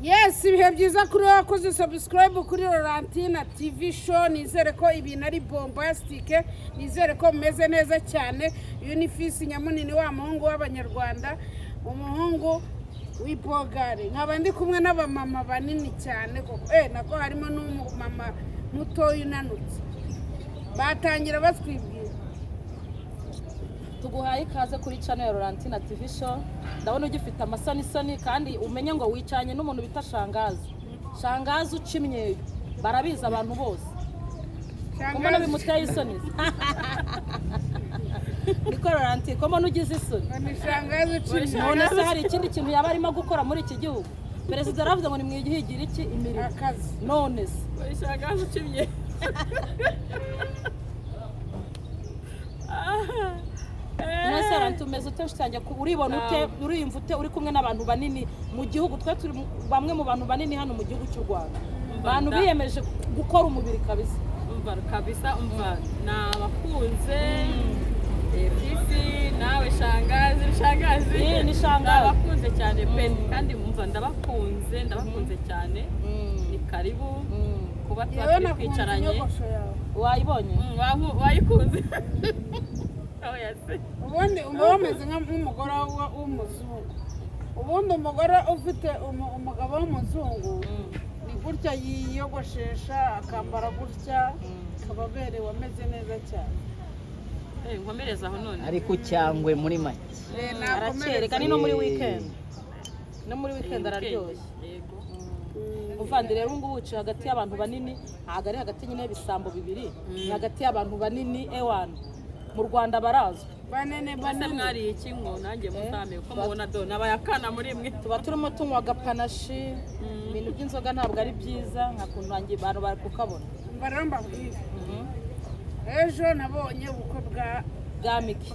Yes, ibihe byiza kuri wakoze subscribe kuri Laurentine TV show. Nizere ko ibintu ari bombastic, nizere ko meze neza cyane. Unifisi Nyamunini wa muhungu w'Abanyarwanda, umuhungu w'Ibogare. Nkaba ndi kumwe n'abamama banini cyane koko. Nako harimo n'umumama muto yunanutse. Batangira batwibwira. Tuguhaye ikaze kuri channel ya Laurentine TV show. Ndabona ugifite amasani kandi umenye ngo wicanye n'umuntu bita Shangazi. Shangazi ucimye barabiza abantu bose. Komana bimuteye isoni. Niko Laurentine, komana ugize isoni. Ni Shangazi ucimye. None se hari ikindi kintu yaba arimo gukora muri iki gihugu? Perezida aravuze ngo nimwigihigira iki imirimo. Akazi. None se Shangazi ucimye. Nese Laurentine uteje uribona ute uriyumva ute uri kumwe n'abantu banini mu gihugu twe turi bamwe mu bantu banini hano mu gihugu cy'u Rwanda. Abantu biyemeje gukora umubiri kabisa. Umva nabakunze Fisi nawe Shangazi Ni Shangazi nabakunze cyane pe kandi umva ndabakunze cyane. Ni karibu kuba turi kwicaranye. Wayibonye? Wayikunze. Ubundi umeze nk'umugore w'umuzungu. Ubundi umugore ufite umugabo w'umuzungu ni gutya yiyogoshesha akambara gutya kababerewe ameze neza cyane. Nkomereza aho none ariko cyangwe muri make aracereka ni no muri weekend. No muri weekend araryoshye. Yego. Uvandire rero ngo ubuce hagati y'abantu banini ntago ari hagati nyine bisambo bibiri. Ni hagati y'abantu banini ewana. Mu Rwanda barazwe banene mwari iki ngo nanjye musame uko mubona do nabayakana muri mwe tuba turimo tunywa gapanashi ibintu by'inzoga ntabwo ari byiza nka kuntu nanjye abantu bari kukabona mbaramba bwiza. Ejo nabonye ubukwe bwa Miki.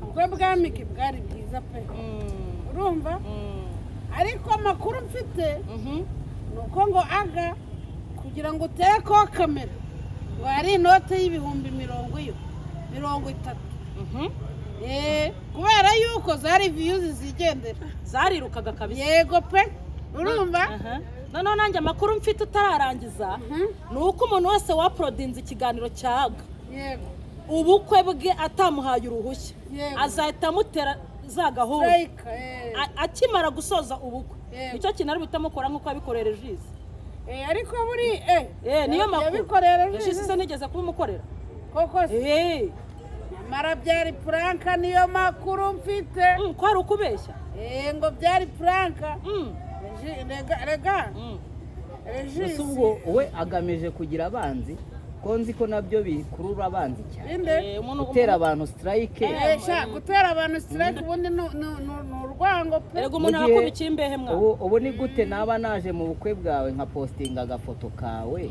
Ubukwe bwa Miki bwari bwiza pe. Urumva? Ariko amakuru mfite nuko ngo aga kugira ngo utere ko kamera wari inote y'ibihumbi 30. Kubera yuko zari views zigendera zarirukaga kabisa. Yego pe. Urumva? None nanjye amakuru mfite utararangiza nuko umuntu wese waprodinze ikiganiro cyaga yego ubukwe bwe atamuhaye uruhushya azahita amutera za gahunda akimara gusoza ubukwe. Nicyo kintu ari bitamukora nk'uko abikorera Jizi. Ariko buri niyo makuru yabikorera Jizi se nigeze kubimukorera koko mara byari pranka niyo makuru mfite ko ari ukubeshya ngo byari pranka rega ubwo we agamije kugira abanzi konzi ko nabyo bikurura abanzi cyane gutera abantu strike gutera abantu strike ubundi ni urwango pe. Ego umuntu akubikira imbehe mwa ubu ni gute naba naje mu bukwe bwawe nka postinga agafoto kawe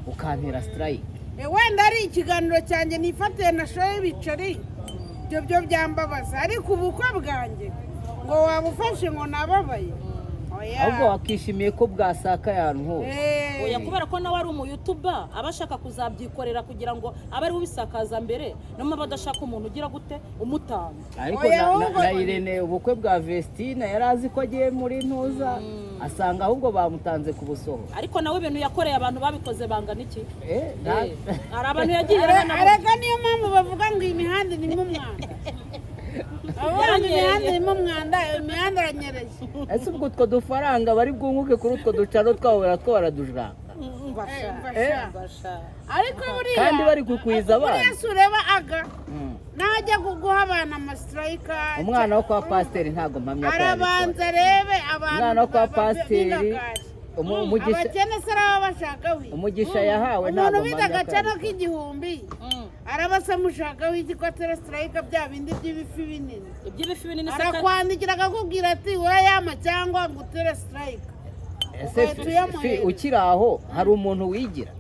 ukantera strike? Wenda ari ikiganiro cyanjye nifatiye na show y'ibiceri byo byambabaza ariko ubukwe bwanjye ngo wabufashe ngo nababaye ahubwo wakishimiye ko bwasaka ahantu hose. Oya kubera ko nawe ari umu-YouTuber abashaka kuzabyikorera kugira ngo abe ari ubisakaza mbere noma badashaka umuntu ugira gute umutanga. Ariko na Irene ubukwe bwa Vestine yarazi ko agiye muri ntuza asanga ahubwo bamutanze ku busoho. Ariko nawe ibintu yakoreye abantu babikoze bangana iki? Ari abantu yagiye arega niyo mpamvu bavuga ngo imihanda ni mu mwanda. Imihanda iranyereye. Ese ubwo utwo dufaranga bari bwunguke kuri utwo ducaro twabo baratwo baradushaka. Ariko buriya kandi bari kukwiza abana. Yesu ureba aga najya guha abana amastrike. Umwana wo kwa pasiteri ntago mpamya ko arabanza rebe abantu. Umwana wo kwa pasiteri abakene se araba bashaka wi umugisha yahawe ntago umuntu bita agacano k'igihumbi arabasa mushaka w'iki ko atera strike bya bindi by'ibifi binini arakwandikira akakubwira ati urayama cyangwa ngo utere strike. Ese ukiri aho hari umuntu wigira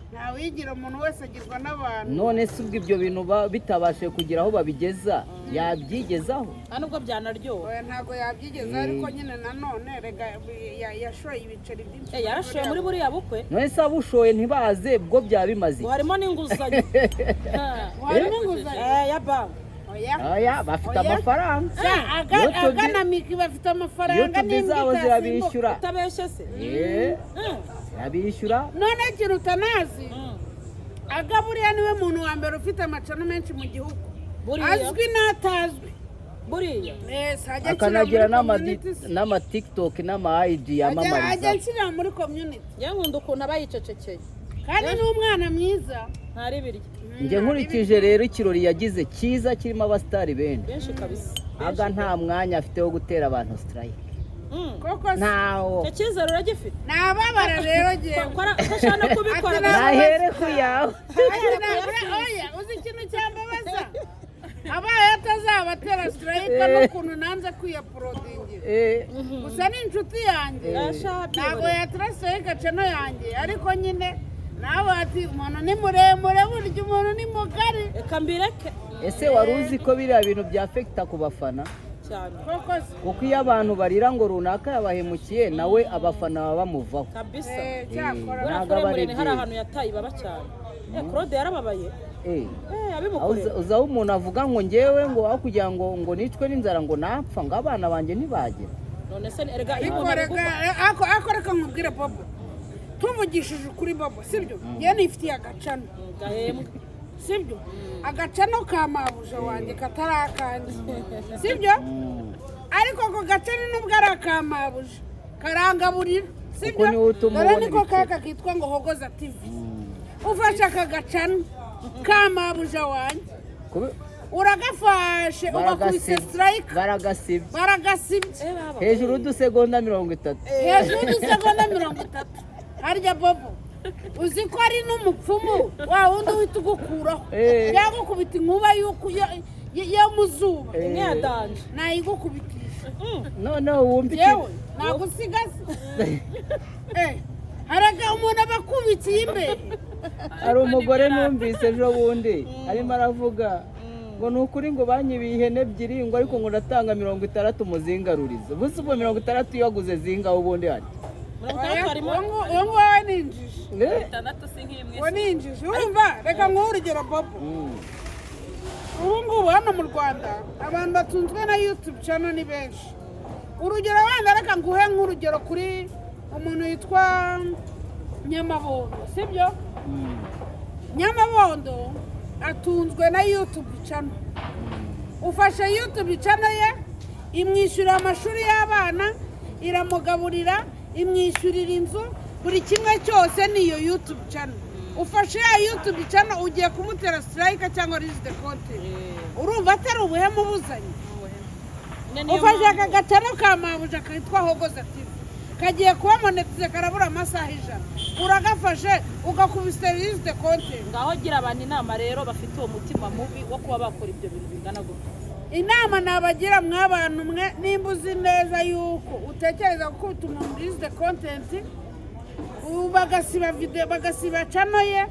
nta wigira umuntu wese agirwa n'abantu. None se ubwo ibyo bintu bitabashe kugira aho babigeza yabyigezaho nubwo byanaryoha. Ntago yabyigeza ariko nyine nanone rega yashoye ibiceri byinshi. Yarashoye muri buriya bukwe. None se abushoye ntibaze bwo byabimaze. Harimo n'inguzanyo. Harimo n'inguzanyo ya bank. oya bafite amafaranga agana miki bafite amafaranga YouTube zabo zirabishyura utabeshye se zirabishyura none ikintu utanazi agaburiya niwe muntu wa mbere ufite amacano menshi mu gihugu azwi n'atazwi buriya akanagira n'ama TikTok n'ama IG yamamariza ajya nshyira muri community yankunda ukuntu aba yicecekeye kandi ni umwana mwiza ntari birya njye nkurikije rero ikirori yagize cyiza kirimo abasitari benshi kabisa aga nta mwanya afite wo gutera abantu strike koko ntawo icyo cyizere uragifite nababara rero ngewe ko ashaka kubikora nahere ku yawe oya uzi ikintu cyambabaza abaye atazabatera strike n'ukuntu nanze kwiyaporodingira gusa ni inshuti yanjye ntabwo yatera strike cano yanjye ariko nyine nawe ati umuntu ni muremure burya umuntu ni mugari reka mbireke ese wari uzi ko biriya bintu byafekita ku bafana cyane kuko iyo abantu barira ngo runaka yabahemukiye nawe abafana baba bamuvaho kabisa ntabwo aba ari hari ahantu yataye ibaba cyane Claude yarababaye uzi aho umuntu avuga ngo ngewe ngo aho kugira ngo nicwe n'inzara ngo napfa ngo abana banjye ntibagera none se erega ako reka nkubwire Bobo tuvugishije ukuri Bobo sibyo yewe nifitiye agacano gahembwe sibyo agacano ka mabuja wanjye katari akanjye sibyo ariko ako gacano nubwo ari aka mabuja karangaburira sibyo dore niko kaka kitwa ngo Hogoza TV ufashe aka gacano ka mabuja wanjye uragafashe ugakubise strike baragasibye hejuru y'udusegonda 30 harya Bobo uzi ko ari n'umupfumu wa wundi uhita ugukuraho yagukubita inkuba yo mu zuba imwe ya danje nayigukubitisha noneho wumva yewe nagusigaze haraga umuntu abakubitiye imbere hari umugore numvise ejo bundi arimo aravuga ngo ni ukuri ngo banyibiye ihene ebyiri ngo ariko ngo natanga 60 muzingarurize buze ubwo 60 iyo waguze zinga ubundi hari uwo nguwo ni injiji urumva reka nguhe urugero Bobo ubu ngubu hano mu Rwanda abantu batunzwe na YouTube channel ni benshi urugero wenda reka nguhe nk'urugero kuri umuntu yitwa Nyamabondo sibyo Nyamabondo atunzwe na YouTube channel ufashe YouTube channel ye imwishyura amashuri y'abana iramugaburira imwishyurira inzu buri kimwe cyose niyo YouTube channel ufashe ya YouTube channel ugiye kumutera strike cyangwa release the content urumva atari ubuhemu buzanye ufashe aka gacano ka mabuja kitwa Hogoza TV kagiye kuba monetize karabura amasaha ijana uragafashe ugakubise release the content ngaho gira abantu inama rero bafite uwo mutima mubi wo kuba bakora ibyo bintu bingana gutya inama nabagira mw'abantu mwe nimba uzi neza yuko utekereza gukubita umuntu release the content bagasiba video bagasiba channel ye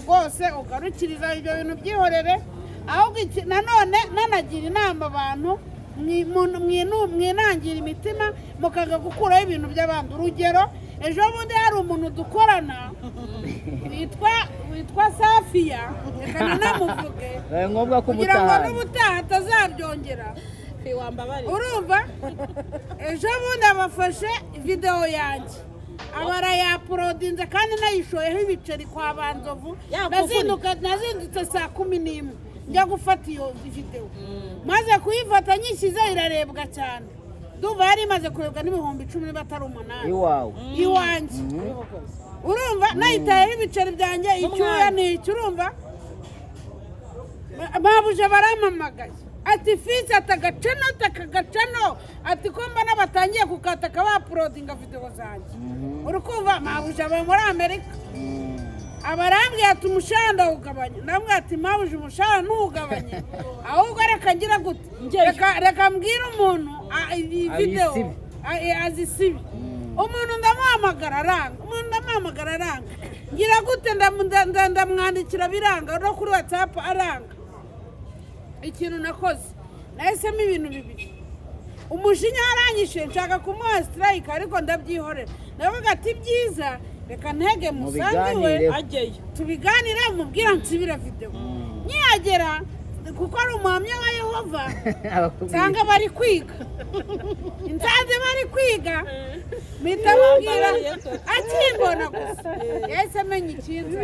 rwose ugarukiriza ibyo bintu byihorere ahubwo nanone nanagira inama abantu mwinangira imitima mukaga gukuraho ibintu by'abandi urugero ejo bundi hari umuntu dukorana witwa Safiya reka nanamuvuge ngombwa kugira ngo n'ubutaha atazabyongera urumva ejo bundi abafashe video yanjye abara yaprodinze kandi nayishoyeho ibiceri kwa Banzovu nazindutse 11:00 njya gufata iyo video maze kuyifata nyishyize irarebwa cyane ndumva yari imaze kurebwa n'ibihumbi 10 batari 8 iwanjye urumva nayitayeho ibiceri byanjye icyuya n'icyo urumva babuje baramamagaye ati fisi atagacano ati ko mbona batangiye kukataka baprodinga video zanjye urukumva mabuje aba muri Amerika abarambwiye ati umushahara ugabanya namwe ati mabuje umushahara ntugabanye ahubwo reka ngira gute reka mbwira umuntu video azisibi umuntu ndamuhamagara aranga ngira gute ndamwandikira biranga no kuri WhatsApp aranga ikintu nakoze nahisemo ibintu bibiri umushinya waranyishe nshaka kumuha strike ariko ndabyihorera ndavuga ati byiza reka ntege musangiwe tubiganire mubwira nsibira video nyagera kuko ari umuhamya wa Yehova nsanga bari kwiga nsanze bari kwiga mpita mubwira akimbona gusa yahise amenya ikintu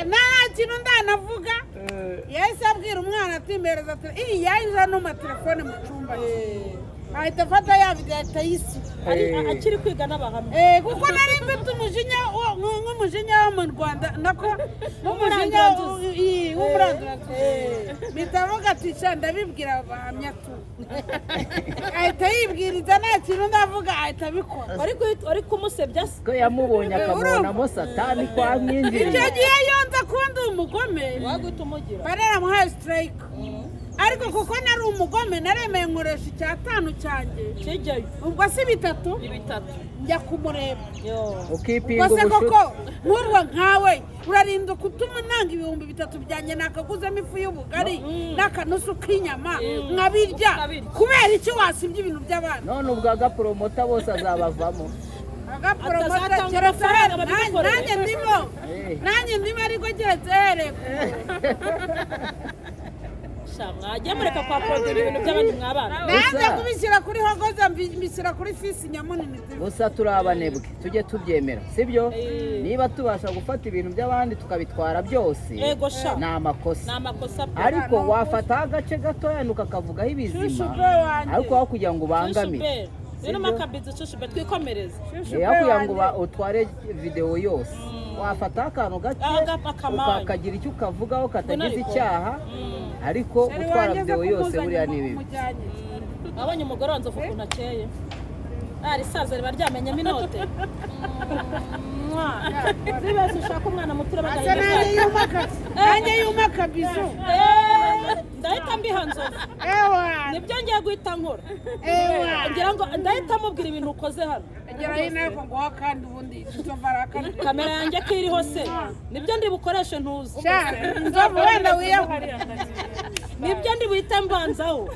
nta kintu ndanavuga yahise abwira umwana ati mpereza iyi yaje no matelefone mu cyumba ahita afata ya video ahita yisiba akiri kwiga n'abahamya kuko nari mfite umujinya nk'umujinya wo mu Rwanda nako nk'umujinya w'umuranduranzuzi mpita avuga ati sha ndabibwira abahamya tu ahita yibwiriza nta kintu ndavuga ahita abikora wari kumusebya se ko yamubonye akamubonamo satani kwa mwinjiriye icyo gihe yonza kundi umugome waguhita umugira bararamuhaye strike ariko kuko nari umugome naremeye nkoresha icyatanu cyanjye kijyayo ubwo si bitatu njya kumureba ukipinga ubwo se ubushuti koko nk'urwo nkawe urarinda kutuma nanga 3,000 byanjye nakaguzemo ifu y'ubugari n'akanusu k'inyama nkabirya kubera iki wasibye ibintu by'abana none ubwo agaporomota bose azabavamo agaporomota telefone nanjye ndimo ariko keretse mwajya mureka kwa produire ibintu by'abandi mwabana nanjye kubishyira kuri hogoza mbishyira kuri fisi nyamunini gusa turi abanebwe tujye tubyemera sibyo niba tubasha gufata ibintu by'abandi tukabitwara byose ni amakosa ariko wafata agace gatoya ukakavugaho ibizima ariko aho kugira ngo ubangamire rero makabizi cushube twikomereze aho kugira ngo utware video yose wafata akantu gato ukakagira icyo ukavugaho katagize icyaha ariko gutwara video yose buriya ni bibi abonye umugore wanze ukuntu akeye ari saza riba ryamenyemo inote zibese ushaka umwana mutura bagahita nanjye yumaka bizo ndahita mbihanzoza nibyo ngiye guhita nkora ngira ngo ndahita mubwira ibintu ukoze hano agera hino ariko ngo kandi ubundi nzovara kandi kamera yanjye kiriho se nibyo ndi bukoreshe ntuzi nzovu wenda wiyahurira nibyo ndi buhite mbanzaho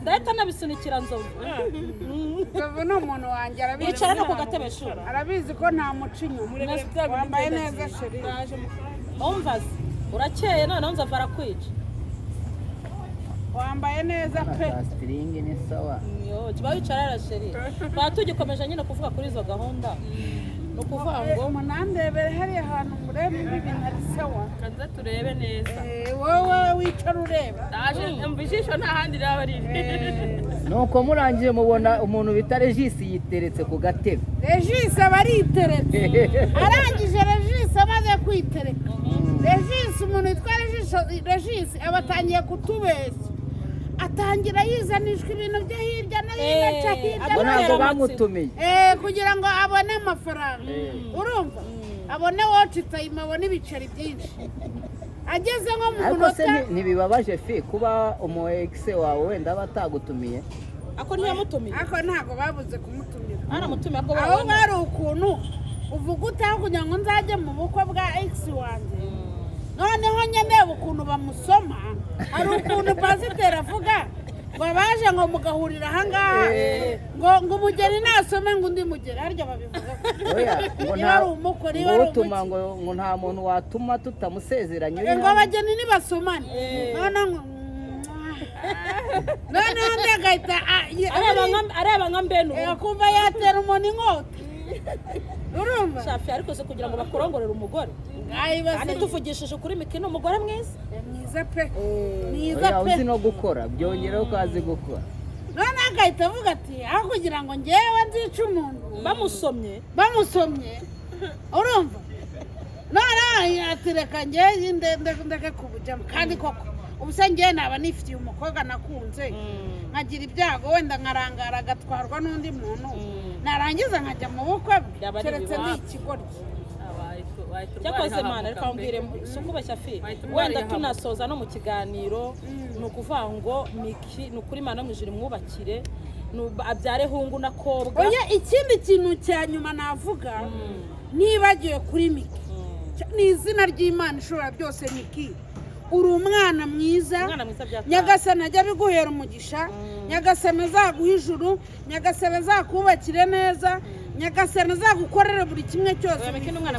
ndahita nabisunikira nzovu nzovu ni umuntu wanjye arabizi yicara no ku gatebe shura arabizi ko nta muco inyuma wambaye neza sheri umvaze urakeye noneho nzovu arakwica wambaye neza pe string ni sawa kiba wicara arasheri ba tugikomeje nyine kuvuga kuri izo gahunda no kuvuga ngo munandebere hari ahantu murebe ibintu ari sawa kanza turebe neza wowe wicara ureba ndaje mvijisho nta handi raba riri nuko murangiye mubona umuntu bita Regis yiteretse ku gatebe Regis aba ariteretse arangije Regis amaze kwitereka Regis umuntu witwa Regis aba atangiye kutubeshya atangira yizanishwa ibintu byo hirya no hino aca hirya ntabwo bamutumiye kugira ngo abone amafaranga urumva abone watch time abone ibiceri byinshi ageze nko mu munota ariko ntibibabaje fi kuba umu ex wawe wenda batagutumiye ako ntiyamutumiye ako ntabwo babuze kumutumira aramutumiye ko aho bari ukuntu uvuga utaho kugira ngo nzajye mu bukwe bwa ex wanjye noneho nyine ukuntu bamusoma hari ukuntu pasiteri avuga ngo baje ngo mugahurira ahangaha ngo umugeni nasome ngo undi mugeni harya babivuga niba ari umukwe niba ari umukwe ngo nta muntu watuma tutamusezeranye ngo abageni nibasomane noneho undi agahita areba nka mbenu akumva yatera umuntu inkota urumva shafi ariko se kugira ngo bakurongorere umugore kandi tuvugishije kuri mikino umugore mwiza pe uzi no gukora byongeraho ko azi gukora none agahita avuga ati aho kugira ngo ngewe nzice umuntu bamusomye urumva none yatereka ngewe ndeke kubujyamo kandi koko ubuse ngewe naba nifitiye umukobwa nakunze nkagira ibyago wenda nkarangara agatwarwa n'undi muntu narangiza nkajya mu bukwe bwe keretse ni ikigoryi cyakoze mana reka mbwire sukubashya fi wenda tunasoza no mu kiganiro ni ukuvuga ngo miki ni ukuri mana mu ijuru mwubakire abyare hungu na kobwa oya ikindi kintu cya nyuma navuga nibagiwe kuri miki ni izina ry'Imana ishobora byose miki uri umwana mwiza nyagasani ajya biguhera umugisha nyagasani azaguha ijuru nyagasani azakubakire neza nyagasani azagukorera buri kimwe cyose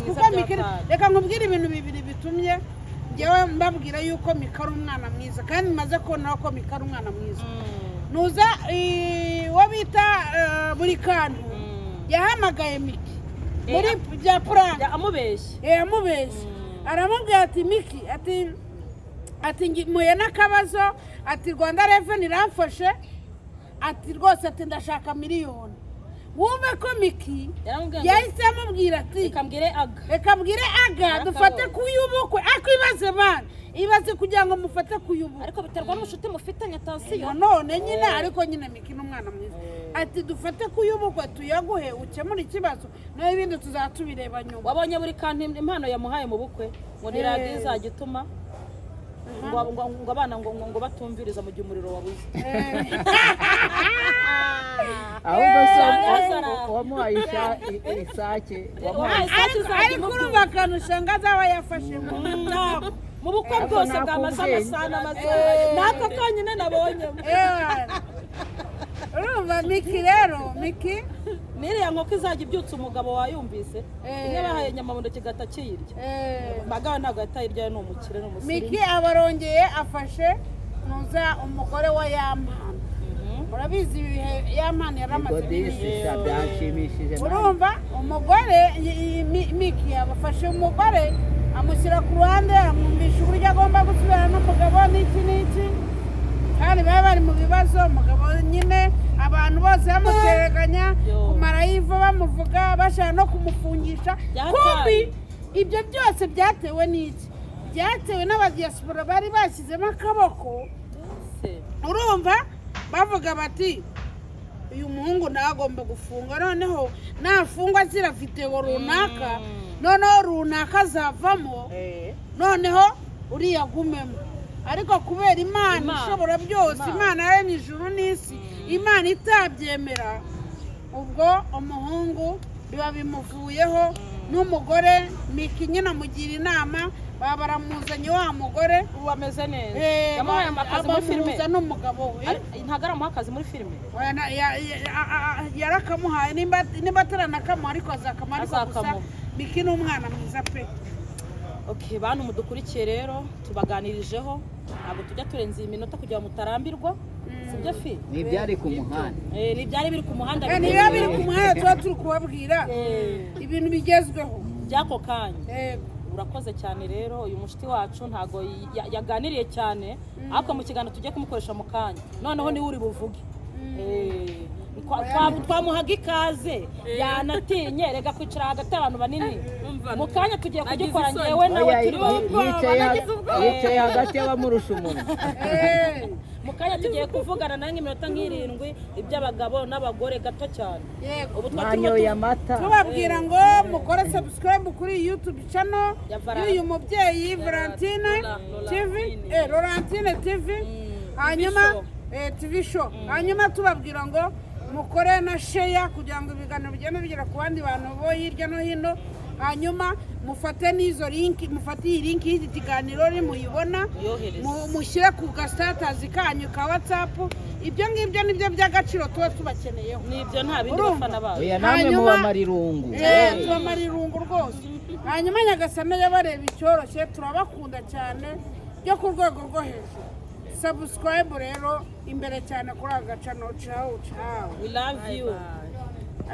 kuko reka nkubwire ibintu bibiri bitumye njyewe mbabwira yuko Mika ari umwana mwiza kandi maze kubona ko Mika ari umwana mwiza nuza uwo bita buri kantu yahamagaye Miki muri bya prank amubeshye aramubwira ati Miki ati muye n'akabazo ati Rwanda Revenue iramfashe ati rwose ati ndashaka miliyoni wumve ko Miki yahise amubwira ati reka mbwire aga dufate kuyubukwe akwibaze bana ibaze kugira ngo mufate kuyubukwe ariko biterwa n'umushuti mufitanye tansiyo none nyine ariko nyine Miki n'umwana mwiza ati dufate kuyubukwe tuyaguhe ukemura ikibazo naho ibindi tuzatubireba nyuma wabonye buri kantu impano yamuhaye mu bukwe ngo ni radiyo izajya ituma ngo abana ngo batumviriza mu gihe umuriro wabuze ahubwo se wamuhaye isake ariko urumva akantu shangaza aba yafashe mu bukwe bwose bwamaze amasaha n'ako konyine nabonyemo urumva Miki rero Miki n'iriya nkoko izajya ibyutsa umugabo wayumvise imwe bahaye nyamabundo kigata kiyirya magana ntabwo yatayirya ni umukire n'umusirimu Miki abarongeye afashe nuza umugore wa Yampana urabizi ibihe Yampana yaramaze byashimishije urumva umugore Miki abafashe umugore amushyira ku ruhande amwumvisha uburyo agomba gusubirana n'umugabo n'iki kandi baba bari mu bibazo umugabo nyine abantu bose bamuteraganya kumara yiva bamuvuga bashaka no kumufungisha kumbi ibyo byose byatewe n'iki byatewe n'abadiaspora bari bashyizemo akaboko urumva bavuga bati uyu muhungu nawe agomba gufunga noneho nafungwa azira video runaka noneho runaka azavamo noneho uriya gumemo ariko kubera Imana ishobora byose Imana yaremye ijuru n'isi Imana itabyemera ubwo umuhungu biba bimuvuyeho n'umugore Miki nyine amugira inama baba baramuzanye wa mugore ubu ameze neza yamuhaye akazi muri filime n'umugabo we ntabwo aramuha akazi muri filime yarakamuhaye nimba ataranakamuha ariko azakamuha ariko gusa Miki ni umwana mwiza pe Okay, bantu mudukurikiye rero tubaganirijeho ntabwo tujya turenza iyi minota kugira ngo mutarambirwa sibyo fi ni byari ku muhanda ni byari biri ku muhanda ni biri ku muhanda tuba turi kubabwira ibintu bigezweho byako kanya urakoze cyane rero uyu mushiti wacu ntago yaganiriye cyane ariko mu kiganiro tujye kumukoresha mu kanya noneho ni uri buvuge twamuhaga ikaze yanatinye rega kwicara hagati y'abantu banini mu kanya tugiye kugikora ngewe nawe turi yicaye hagati y'abamurusha umuntu mu kanya tugiye kuvugana nawe nk'iminota nk'irindwi iby'abagabo n'abagore gato cyane ubu twanyoye amata tubabwira ngo mukore subscribe kuri YouTube channel y'uyu mubyeyi Valentine TV Laurentine TV hanyuma TV show hanyuma tubabwira ngo mukore na share kugira ngo ibiganiro bigende bigera ku bandi bantu bo hirya no hino hanyuma mufate n'izo link mufate iyi link y'iki kiganiro muyibona mushyire ku gasitatazi kanyu ka WhatsApp ibyo ngibyo nibyo by'agaciro tuba tubakeneyeho nibyo nta bindi bafana babo namwe mubamarirungu tubamarirungu rwose hanyuma Nyagasani yabareba icyoroshye turabakunda cyane byo ku rwego rwo hejuru subscribe rero imbere cyane kuri aga channel ciao we love you